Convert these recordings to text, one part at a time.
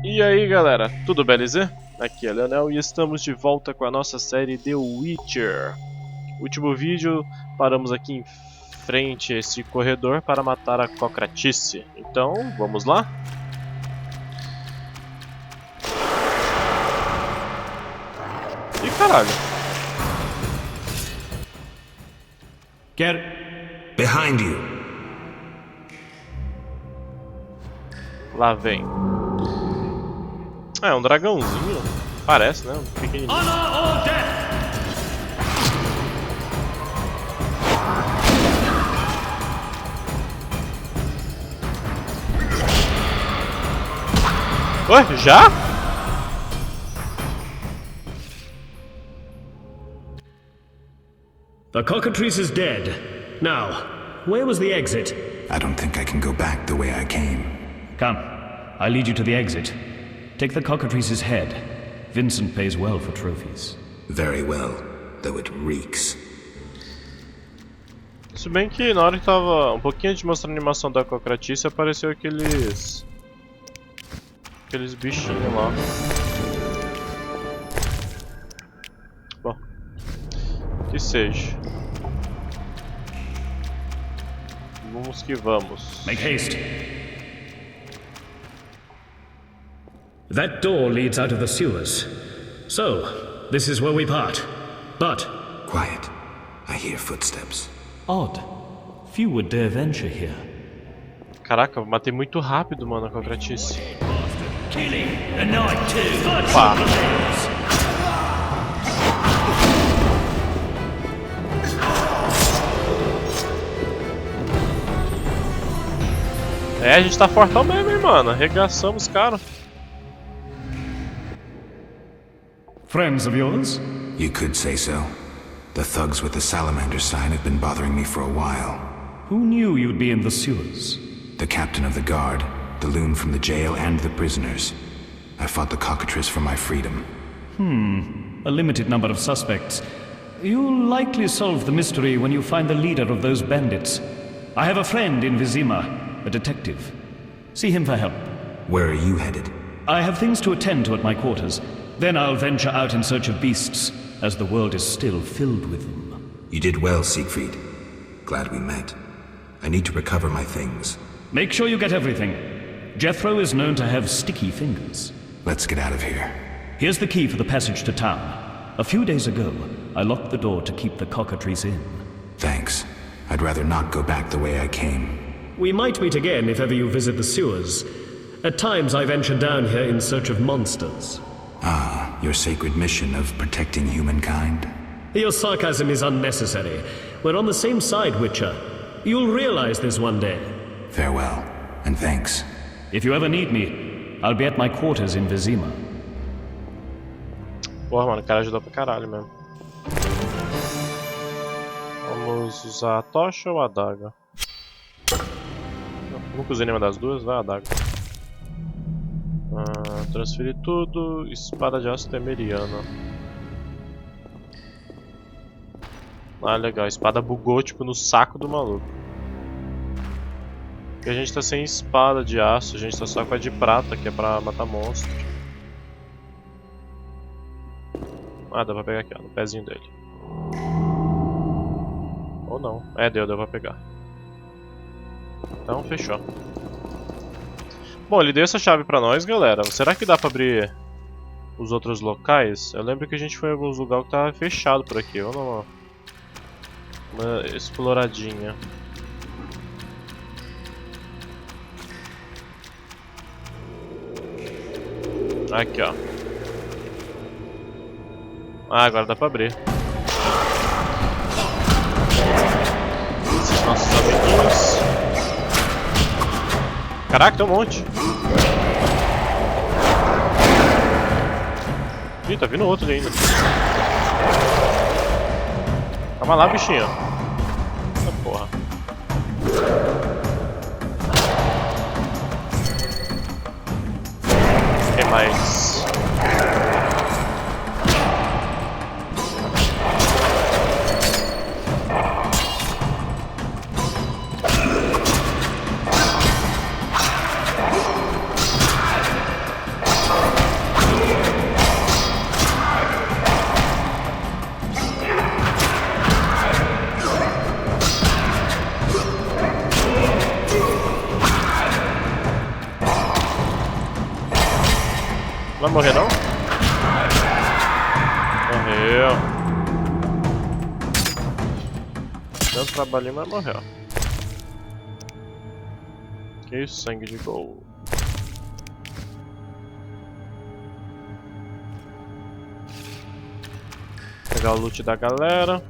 E aí galera, tudo beleza? Aqui é Leonel e estamos de volta com a nossa série The Witcher. Último vídeo, paramos aqui em frente a esse corredor para matar a cocratice. Então, vamos lá? Ih, caralho. Get behind you. Lá vem. É um dragãozinho. Parece, né? Um pequenininho. Ué, já? The cockatrice is dead. Now, where was the exit? I don't think I can go back the way I came. Come, I lead you to the exit. Take the cockatrice's head. Vincent pays well for trophies. Very well, though it reeks. Se bem que na hora que tava um pouquinho de mostrar a animação da cocratice, apareceu aqueles bichinhos lá. Bom, que seja. Vamos que vamos. Make haste. That door leads out of the sewers. So, this is where we part. But... Quiet. I hear footsteps. Odd. Few would dare venture here. Caraca, eu matei muito rápido, mano, a cocratice. Killing the night too. Opa. É, a gente tá fortão mesmo, hein, mano. Arregaçamos os caras. Friends of yours? You could say so. The thugs with the salamander sign have been bothering me for a while. Who knew you'd be in the sewers? The captain of the guard, the loon from the jail, and the prisoners. I fought the cockatrice for my freedom. A limited number of suspects. You'll likely solve the mystery when you find the leader of those bandits. I have a friend in Vizima, a detective. See him for help. Where are you headed? I have things to attend to at my quarters. Then I'll venture out in search of beasts, as the world is still filled with them. You did well, Siegfried. Glad we met. I need to recover my things. Make sure you get everything. Jethro is known to have sticky fingers. Let's get out of here. Here's the key for the passage to town. A few days ago, I locked the door to keep the cockatrice in. Thanks. I'd rather not go back the way I came. We might meet again if ever you visit the sewers. At times I venture down here in search of monsters. Ah, your sacred mission of protecting humankind? Your sarcasm is unnecessary. We're on the same side, Witcher. You'll realize this one day. Farewell, and thanks. If you ever need me, I'll be at my quarters in Vizima. Porra, mano, o cara ajudou pra caralho mesmo. Vamos usar a tocha ou a adaga? Nunca usei nenhuma das duas, vai a adaga. Transferir tudo, espada de aço temeriana. Ah, legal, a espada bugou tipo no saco do maluco. Porque a gente tá sem espada de aço, a gente tá só com a de prata, que é pra matar monstros. Ah, dá pra pegar aqui, ó, no pezinho dele. Ou não, deu pra pegar. Então, fechou. Bom, ele deu essa chave pra nós, galera. Será que dá pra abrir os outros locais? Eu lembro que a gente foi em alguns lugares que tava fechado por aqui. Vamos dar uma exploradinha. Aqui, ó. Ah, agora dá pra abrir. Esses nossos amiguinhos. Caraca, tem um monte. Ih, tá vindo outro ali ainda. Calma lá, bichinho. Essa porra. Tem mais. Vai morrer não? Morreu. Tanto trabalhinho, mas morreu. Que isso, sangue de gol. Pegar o loot da galera.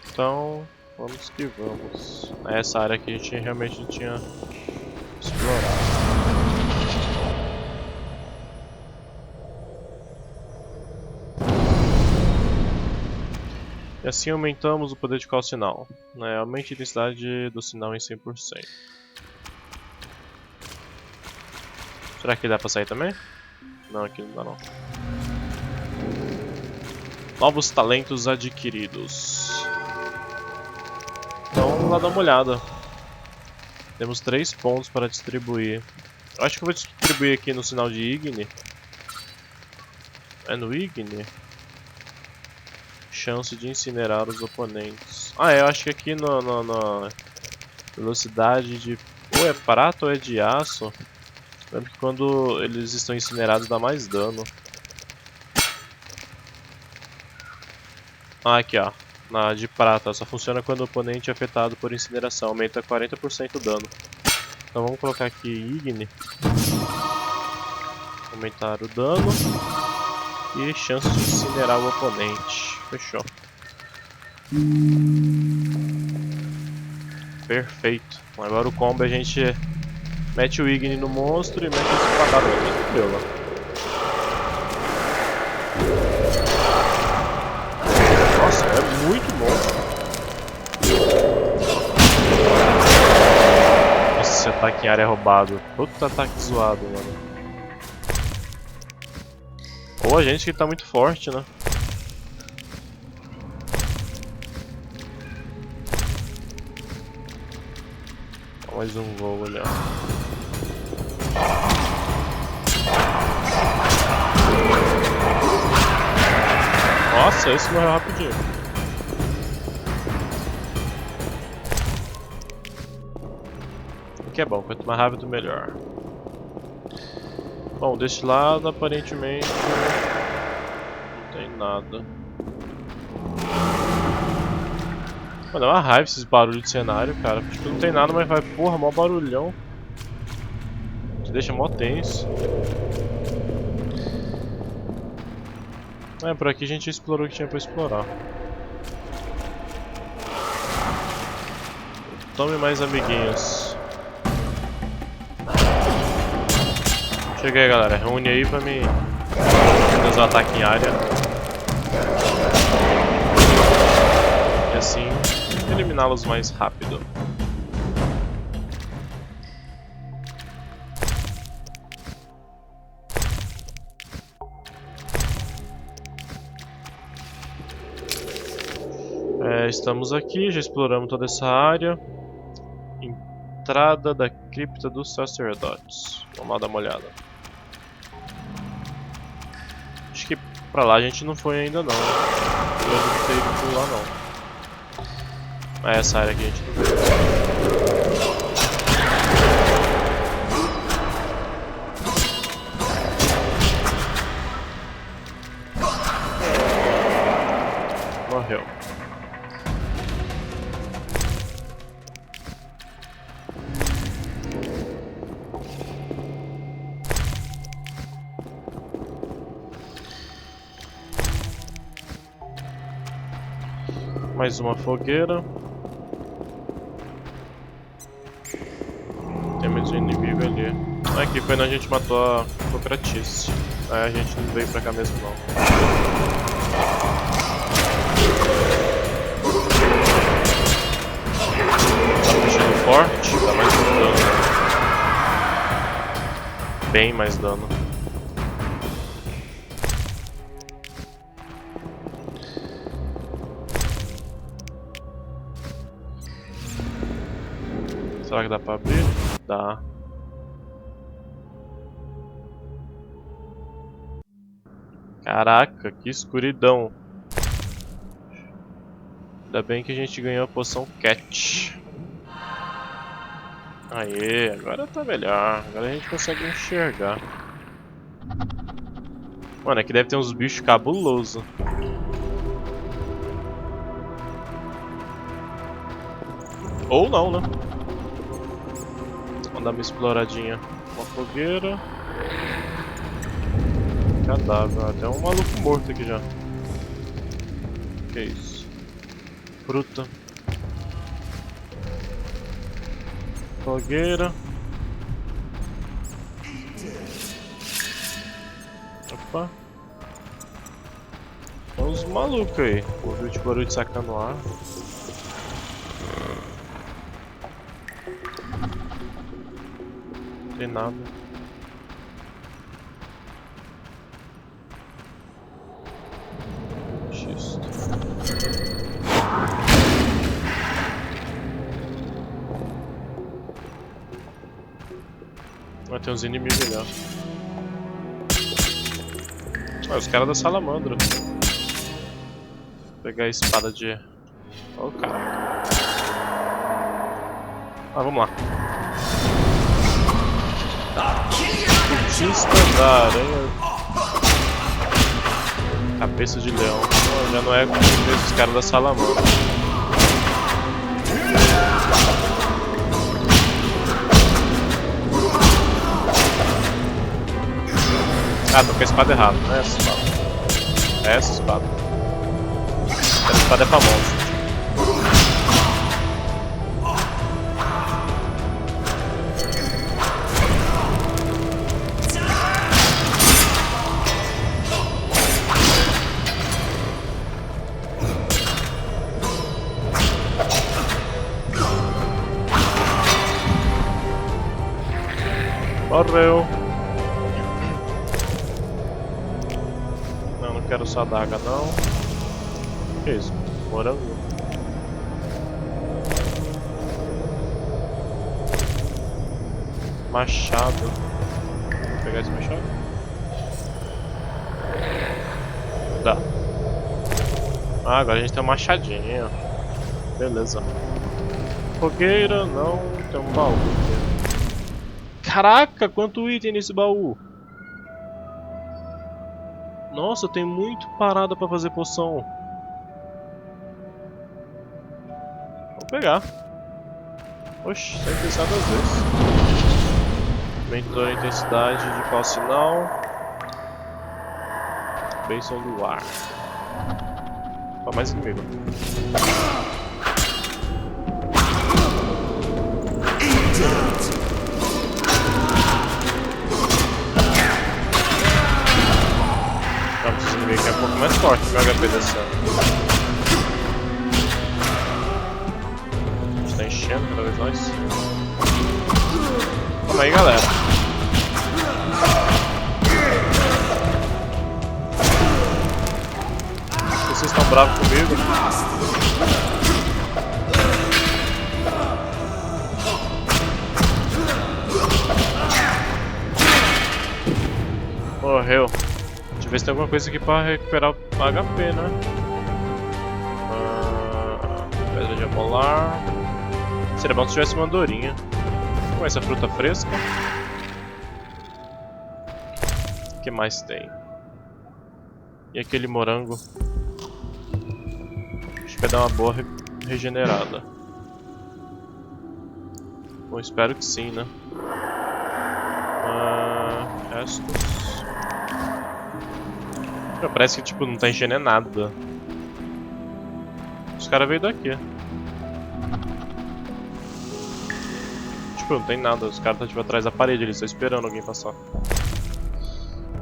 Então, vamos que vamos. Essa área aqui a gente realmente não tinha explorado. E assim aumentamos o poder de qual sinal? Aumente a intensidade do sinal em 100%. Será que dá pra sair também? Não, aqui não dá não. Novos talentos adquiridos. Então vamos lá dar uma olhada. Temos 3 pontos para distribuir. Eu acho que eu vou distribuir aqui no sinal de Igni. É no Igni? Chance de incinerar os oponentes. Ah, eu acho que aqui na velocidade de... ou é prata ou é de aço. Lembro que quando eles estão incinerados dá mais dano. Ah, aqui ó. Na de prata, só funciona quando o oponente é afetado por incineração. Aumenta 40% o dano. Então vamos colocar aqui Igni. Aumentar o dano. E chance de incinerar o oponente. Fechou. Perfeito. Agora o combo a gente mete o Igni no monstro e mete esse espadado aqui. Deu lá. Nossa, é muito monstro. Nossa, esse ataque em área é roubado. Puta ataque zoado, mano. Ou a gente que tá muito forte, né? Mais um voo ali, ó. Nossa, esse morreu rapidinho. O que é bom, quanto mais rápido melhor. Bom, deste lado aparentemente não tem nada. Mano, é uma raiva esses barulhos de cenário, cara. Tipo, não tem nada, mas vai, porra, mó barulhão. Te deixa mó tenso. Por aqui a gente explorou o que tinha pra explorar. Tome mais amiguinhos. Chega aí, galera. Reúne aí pra mim fazer o ataque em área. E assim eliminá-los mais rápido. Estamos aqui, já exploramos toda essa área. Entrada da Cripta dos sacerdotes. Vamos lá dar uma olhada. Acho que pra lá a gente não foi ainda não. Eu não ter ido por lá não. É essa área aqui a gente não veio. Morreu. Mais uma fogueira. Tem mais um inimigo ali. Aqui foi onde a gente matou a Socratice. Aí a gente não veio pra cá mesmo não. Tá puxando forte, dá mais dano. Bem mais dano. Será que dá pra abrir? Dá. Caraca, que escuridão. Ainda bem que a gente ganhou a poção Catch. Aê, agora tá melhor. Agora a gente consegue enxergar. Mano, aqui deve ter uns bichos cabulosos. Ou não, né? Vamos dar uma exploradinha. Uma fogueira. Cadáver. Até um maluco morto aqui já. Que isso? Fruta. Fogueira. Opa. Tem uns malucos aí. Ouviu de barulho de sacando no ar. Não tem nada. Xisto. Vai ter uns inimigos ali, ó. Ah, os caras da salamandra. Vou pegar a espada de... Oh, caraca. Ah, vamos lá. Cultista da aranha. Cabeça de leão. Oh, já não é como os caras da salamandra. Ah, tô com a espada errada, não é essa espada. É essa espada. Essa espada é pra monstro. Morreu. Não quero só adaga não. Que isso? Morango. Machado. Vou pegar esse machado. Dá. Ah, agora a gente tem um machadinho. Beleza. Fogueira, não. Tem um baú aqui. Caraca, quanto item nesse baú! Nossa, tem muito parada pra fazer poção. Vou pegar. Oxi, sem pensar duas vezes. Aumentou a intensidade de qual sinal? Bênção do ar. Ó, mais inimigo. Vamos ver que é um pouco mais forte que o HP dessa. A gente tá enchendo cada vez mais. Calma aí, galera. Vocês estão bravos comigo? Morreu. Deixa eu ver se tem alguma coisa aqui pra recuperar o HP, né? Pedra de amolar. Seria bom se tivesse uma andorinha. Com essa fruta fresca. O que mais tem? E aquele morango? Acho que vai dar uma boa regenerada. Bom, espero que sim, né? Restos. Parece que tipo não tá enchendo nada. Os caras veio daqui. Tipo, não tem nada. Os caras tá tipo atrás da parede, eles estão esperando alguém passar.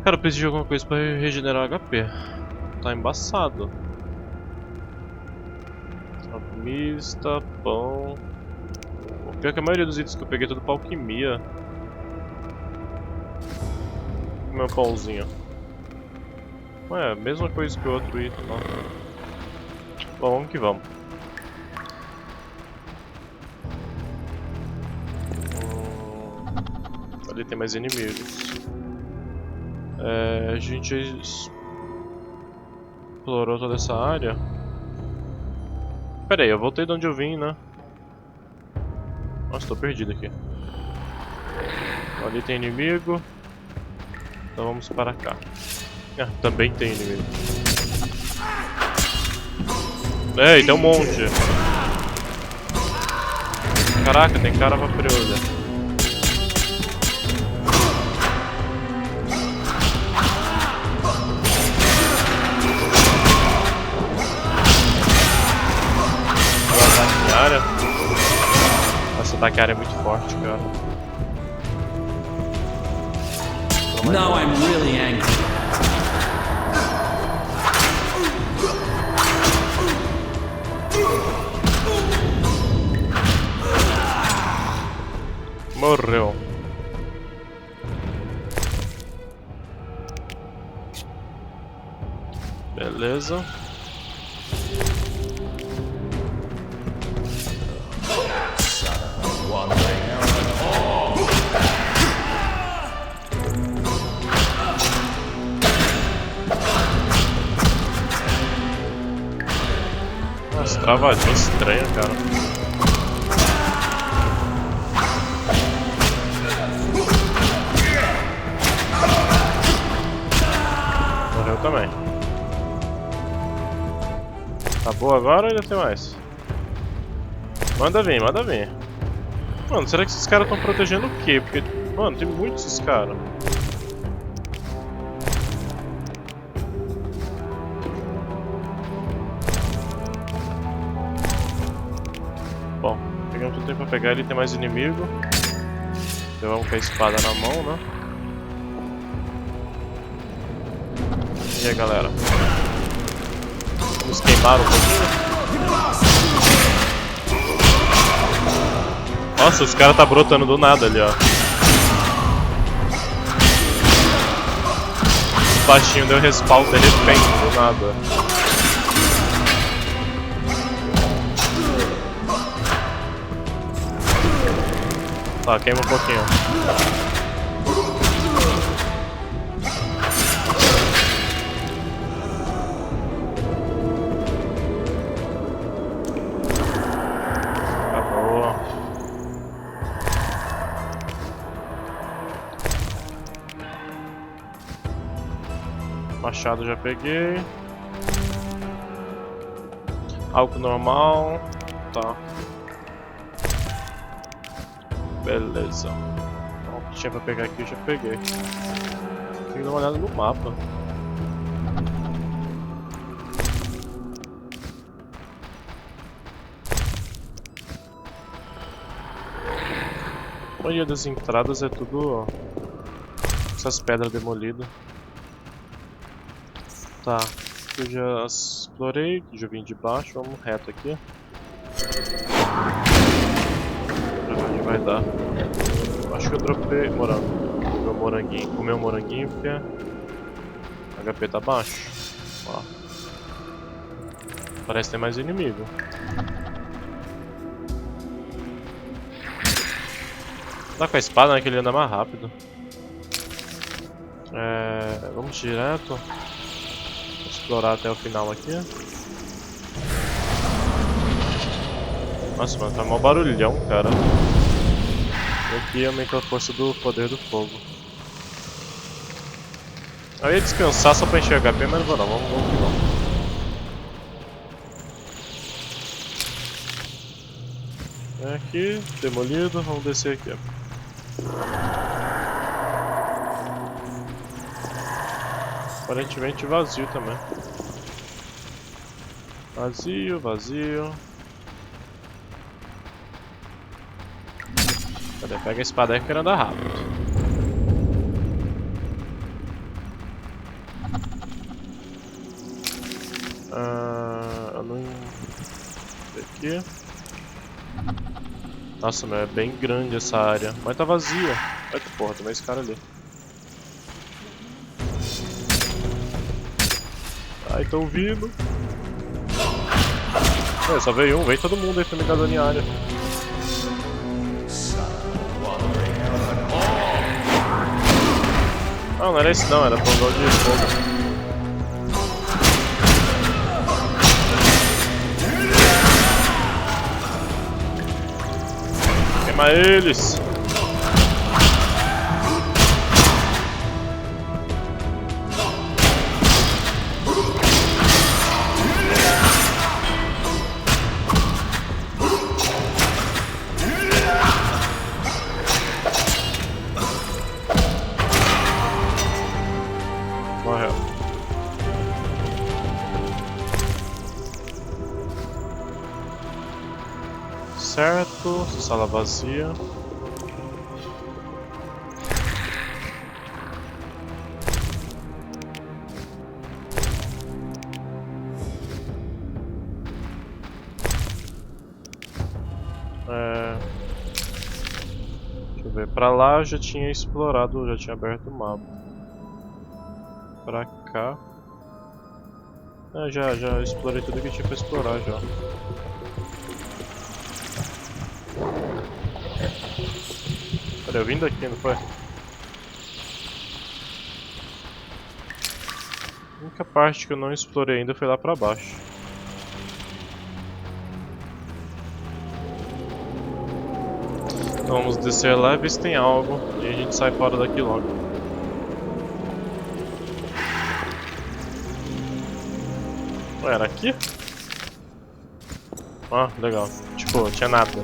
Cara, eu preciso de alguma coisa pra regenerar HP. Tá embaçado. Alquimista, pão. O pior é que a maioria dos itens que eu peguei é tudo pra alquimia. Meu pãozinho. Ué, mesma coisa que o outro item, não. Bom, vamos que vamos. Ali tem mais inimigos. A gente explorou toda essa área. Pera aí, eu voltei de onde eu vim, né? Nossa, tô perdido aqui. Ali tem inimigo. Então vamos para cá. Ah, também tem inimigo. Ei, tem um monte. Caraca, tem cara pra preolha. Ataque em área. Nossa, ataque em área é muito forte, cara. Now I'm really angry. Morreu. Beleza. Nossa, travadinha estranha, cara. Morreu também. Acabou agora ou ainda tem mais? Manda vir, manda vir. Mano, será que esses caras estão protegendo o quê? Porque, mano, tem muitos esses caras. Bom, pegamos tudo pra pegar ele, tem mais inimigo. Então vamos com a espada na mão, né? E aí, galera? Vamos queimar um pouquinho. Nossa, os caras tá brotando do nada ali, ó. O baixinho deu respawn de repente, do nada. Tá, queima um pouquinho. Acabou. Machado já peguei. Álcool normal. Tá. Beleza. Bom, o que tinha pra pegar aqui eu já peguei. Tem que dar uma olhada no mapa. A maioria das entradas é tudo, ó, essas pedras demolidas. Tá, eu já explorei, já vim de baixo, vamos reto aqui. Vai dar. Acho que eu dropei morango. Meu moranguinho. Comeu um moranguinho porque HP tá baixo. Ó. Parece ter mais inimigo. Tá com a espada, né? Que ele anda mais rápido. Vamos direto. Vou explorar até o final aqui. Nossa, mano, tá mó barulhão, cara. Aqui aumenta a força do poder do fogo. Eu ia descansar só pra enxergar bem, mas não vou não, vamos que vamos. Aqui, demolido, vamos descer aqui. Aparentemente vazio também. Vazio, vazio. Cadê? Pega a espada aí que eu quero andar rápido. Eu não... Aqui. Nossa, meu, é bem grande essa área. Mas tá vazia. Ai que porra, tem mais cara ali. Ai, tô ouvindo. Só veio um, veio todo mundo aí pra me dar dano em área. Não era esse não, era fogão de fogo. Chama eles! Morreu. Certo, sala vazia. Deixa eu ver, pra lá eu já tinha explorado, já tinha aberto o mapa. Pra cá. Já explorei tudo que tinha pra explorar já. Peraí, eu vim daqui, não foi? A única parte que eu não explorei ainda foi lá pra baixo. Então vamos descer lá e ver se tem algo. E a gente sai fora daqui logo. Ué, era aqui? Ah, legal. Tipo, tinha nada.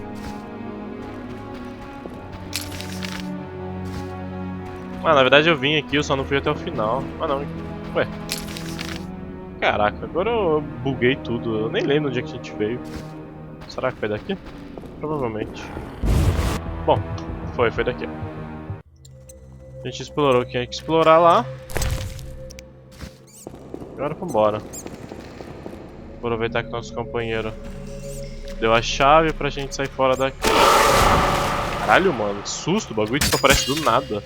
Ah, na verdade eu vim aqui, eu só não fui até o final. Ah não, ué. Caraca, agora eu buguei tudo. Eu nem lembro onde é que a gente veio. Será que foi daqui? Provavelmente. Bom, foi daqui. A gente explorou o que tinha que explorar lá. Agora vambora. Aproveitar que nosso companheiro deu a chave pra gente sair fora daqui. Caralho, mano, que susto, o bagulho desaparece do nada.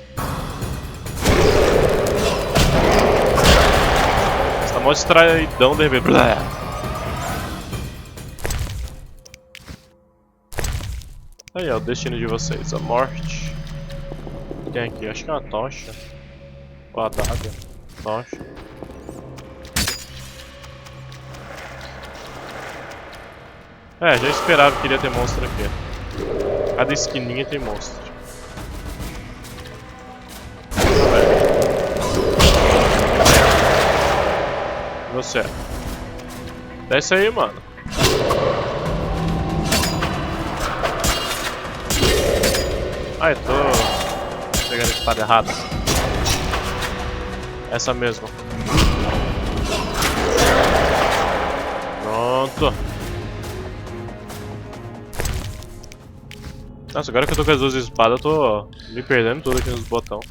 Você tá mó distraidão de repente. Aí, ó, o destino de vocês, a morte. O que tem aqui? Acho que é uma tocha. Ou a adaga. Tocha. É, já esperava que iria ter monstro aqui. Cada esquininha tem monstro. Você. Desce aí, mano. Ai, tô pegando a espada errada. Essa mesmo. Pronto. Nossa, agora que eu tô com as duas espadas, eu tô me perdendo tudo aqui nos botões.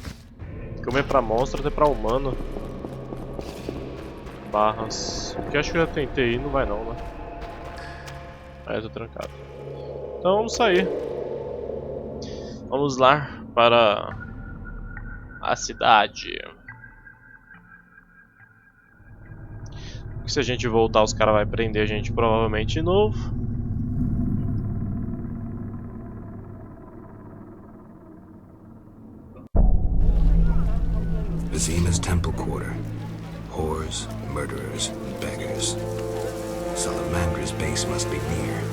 Como é pra monstro, até pra humano. Barras. Porque eu acho que eu já tentei ir, não vai não, né? Ah, eu tô trancado. Então vamos sair. Vamos lá para a cidade. Porque se a gente voltar, os caras vão prender a gente provavelmente de novo. Vizima's temple quarter. Whores, murderers, beggars. Salamandra's base must be near.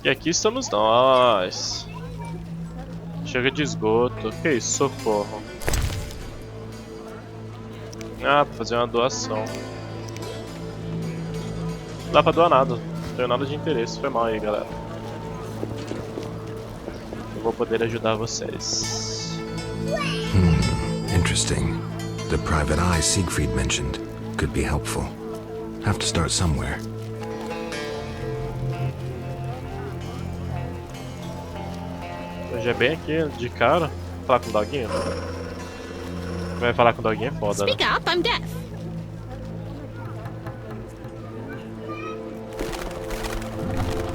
E aqui estamos nós. Chega de esgoto. Que isso, socorro. Ah, pra fazer uma doação. Não dá pra doar nada. Não tenho nada de interesse. Foi mal aí, galera. Eu vou poder ajudar vocês. Interesting. The private eye Siegfried mentioned could be helpful. Have to start somewhere. Hoje é bem aqui, de cara. Falar com o doguinho? Vai falar com o doguinho é foda, né? Speak up, I'm deaf.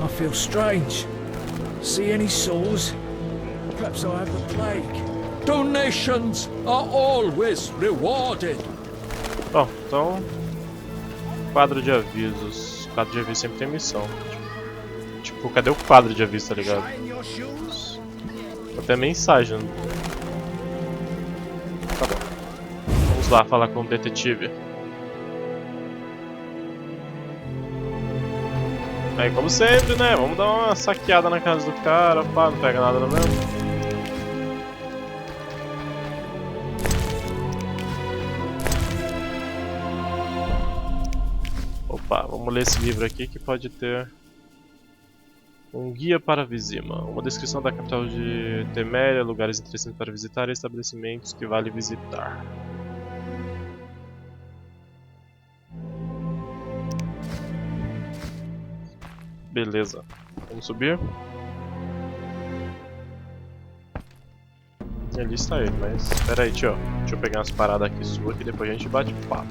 I feel strange. See any souls? Perhaps I have the plague. Donations are always rewarded. Bom, então... Quadro de avisos. Quadro de aviso sempre tem missão. Tipo, cadê o quadro de aviso, tá ligado? Até mensagem. Tá bom. Vamos lá falar com o detetive. Aí, como sempre, né? Vamos dar uma saqueada na casa do cara, pá, não pega nada não mesmo. Opa, vamos ler esse livro aqui que pode ter um guia para Vizima, uma descrição da capital de Teméria, lugares interessantes para visitar e estabelecimentos que vale visitar. Beleza, vamos subir. E ali está ele, mas espera aí, tio. Deixa eu pegar umas paradas aqui suas que depois a gente bate papo.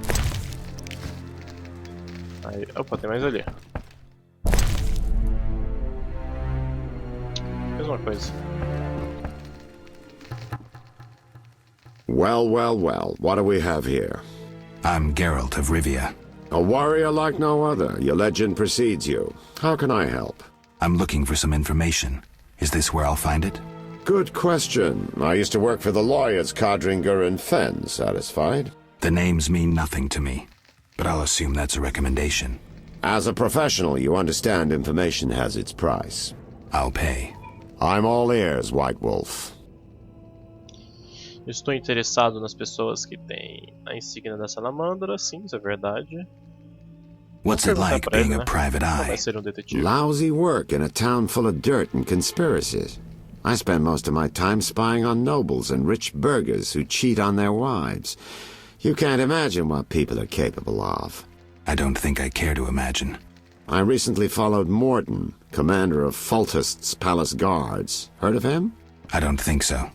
Aí, opa, tem mais ali. Mesma coisa. Well, well, well, what do we have here? I'm Geralt of Rivia. A warrior like no other. Your legend precedes you. How can I help? I'm looking for some information. Is this where I'll find it? Good question. I used to work for the lawyers Codringer and Fenn. Satisfied? The names mean nothing to me, but I'll assume that's a recommendation. As a professional, you understand information has its price. I'll pay. I'm all ears, White Wolf. Estou interessado nas pessoas que têm a insígnia da salamandra, sim, isso é verdade. What's it like Pra ele, being né? a private Como vai eye? ser detetive? Lousy work in a town full of dirt and conspiracies. I spend most of my time spying on nobles and rich burghers who cheat on their wives. You can't imagine what people are capable of. I don't think I care to imagine. I recently followed Morton, commander of Foltest's palace guards. Heard of him? I don't think so.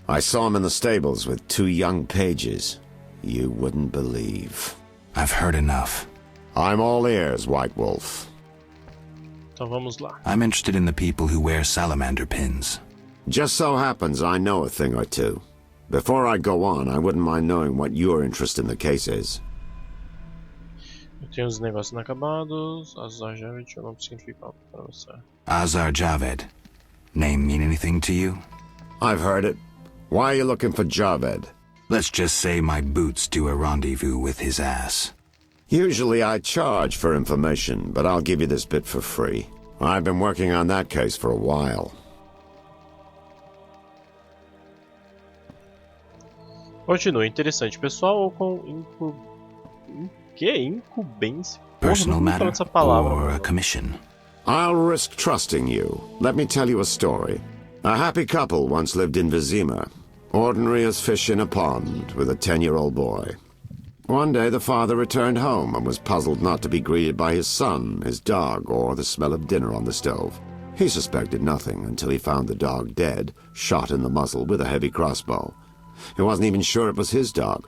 I saw him in the stables with 2 young pages. You wouldn't believe. I've heard enough. I'm all ears, White Wolf. Então vamos lá. I'm interested in the people who wear salamander pins. Just so happens I know a thing or two. Before I go on, I wouldn't mind knowing what your interest in the case is. Eu tenho os negócios inacabados. Azar Javed, o nome significa algo para você. Azar Javed. Name mean anything to you? I've heard it. Why are you looking for Javed? Let's just say my boots do a rendezvous with his ass. Usually I charge for information, but I'll give you this bit for free. I've been working on that case for a while. Continua, interessante. Pessoal com incumbência? Personal Porra, matter essa palavra. or a commission? I'll risk trusting you. Let me tell you a story. A happy couple once lived in Vizima, ordinary as fish in a pond, with a 10-year-old boy. One day the father returned home and was puzzled not to be greeted by his son, his dog, or the smell of dinner on the stove. He suspected nothing until he found the dog dead, shot in the muzzle with a heavy crossbow. He wasn't even sure it was his dog,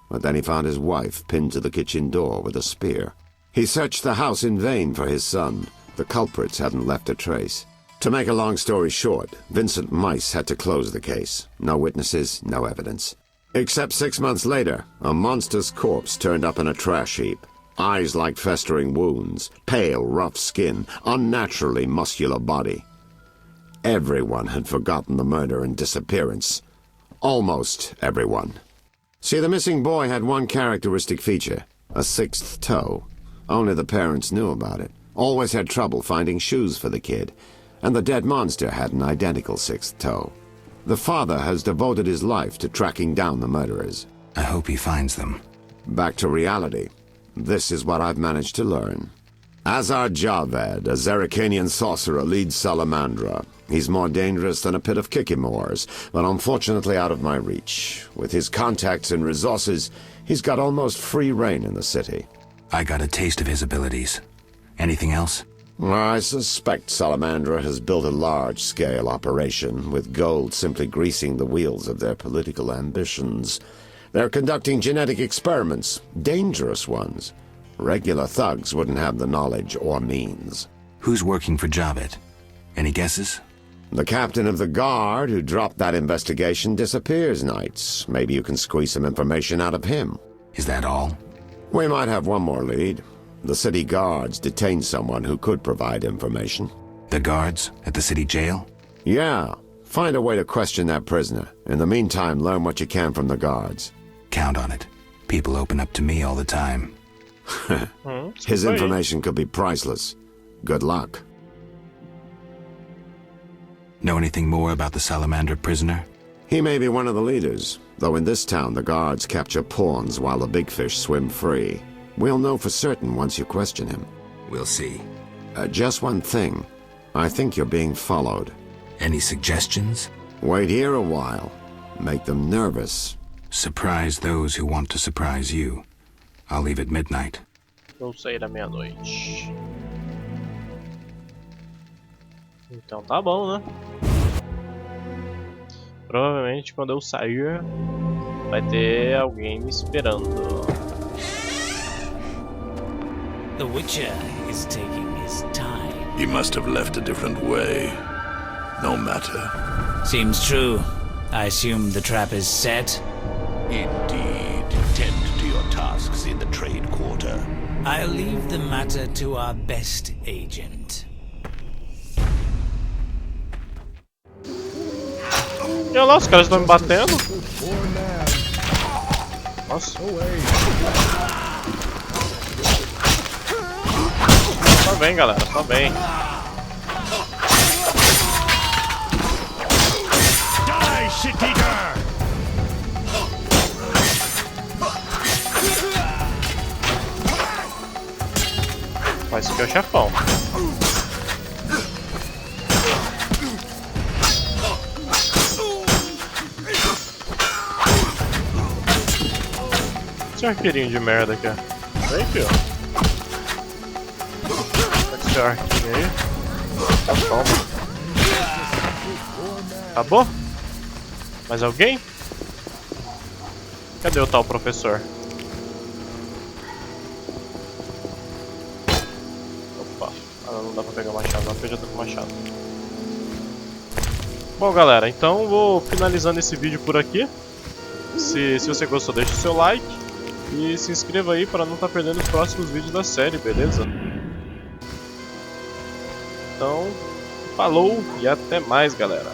but then he found his wife pinned to the kitchen door with a spear. He searched the house in vain for his son. The culprits hadn't left a trace. To make a long story short, Vincent Mice had to close the case. No witnesses, no evidence. Except 6 months later, a monster's corpse turned up in a trash heap. Eyes like festering wounds, pale, rough skin, unnaturally muscular body. Everyone had forgotten the murder and disappearance. Almost everyone. See, the missing boy had one characteristic feature, a 6th toe. Only the parents knew about it. Always had trouble finding shoes for the kid. And the dead monster had an identical 6th toe. The father has devoted his life to tracking down the murderers. I hope he finds them. Back to reality. This is what I've managed to learn. Azar Javed, a Zerrikanian sorcerer, leads Salamandra. He's more dangerous than a pit of Kikimores, but unfortunately out of my reach. With his contacts and resources, he's got almost free reign in the city. I got a taste of his abilities. Anything else? I suspect Salamandra has built a large-scale operation, with gold simply greasing the wheels of their political ambitions. They're conducting genetic experiments, dangerous ones. Regular thugs wouldn't have the knowledge or means. Who's working for Javed? Any guesses? The captain of the guard who dropped that investigation disappears nights. Maybe you can squeeze some information out of him. Is that all? We might have one more lead. The city guards detained someone who could provide information. The guards at the city jail? Yeah. Find a way to question that prisoner. In the meantime, learn what you can from the guards. Count on it. People open up to me all the time. His information could be priceless. Good luck. Know anything more about the salamander prisoner? He may be one of the leaders, though in this town the guards capture pawns while the big fish swim free. We'll know for certain once you question him. We'll see. Just one thing. I think you're being followed. Any suggestions? Wait here a while. Make them nervous. Surprise those who want to surprise you. I'll leave at midnight. Vou sair à meia-noite. Então tá bom, né? Provavelmente quando eu sair vai ter alguém me esperando. The Witcher is taking his time. He must have left a different way. No matter. Seems true. I assume the trap is set. Indeed. Tend to your tasks in the trade quarter. I'll leave the matter to our best agent. E olha lá, os caras estão me batendo. Nossa. Só vem, galera, só vem. Die, shit-eater! Mas esse aqui é o chefão. Esse arqueirinho de merda aqui, ó. Vem, filho. Esse arquinho aí. Toma. Acabou? Mais alguém? Cadê o tal professor? Opa, não dá pra pegar o machado, não, porque eu já tô com o machado. Bom, galera, então vou finalizando esse vídeo por aqui. Se você gostou, deixa o seu like e se inscreva aí para não estar perdendo os próximos vídeos da série, beleza? Então, falou e até mais, galera!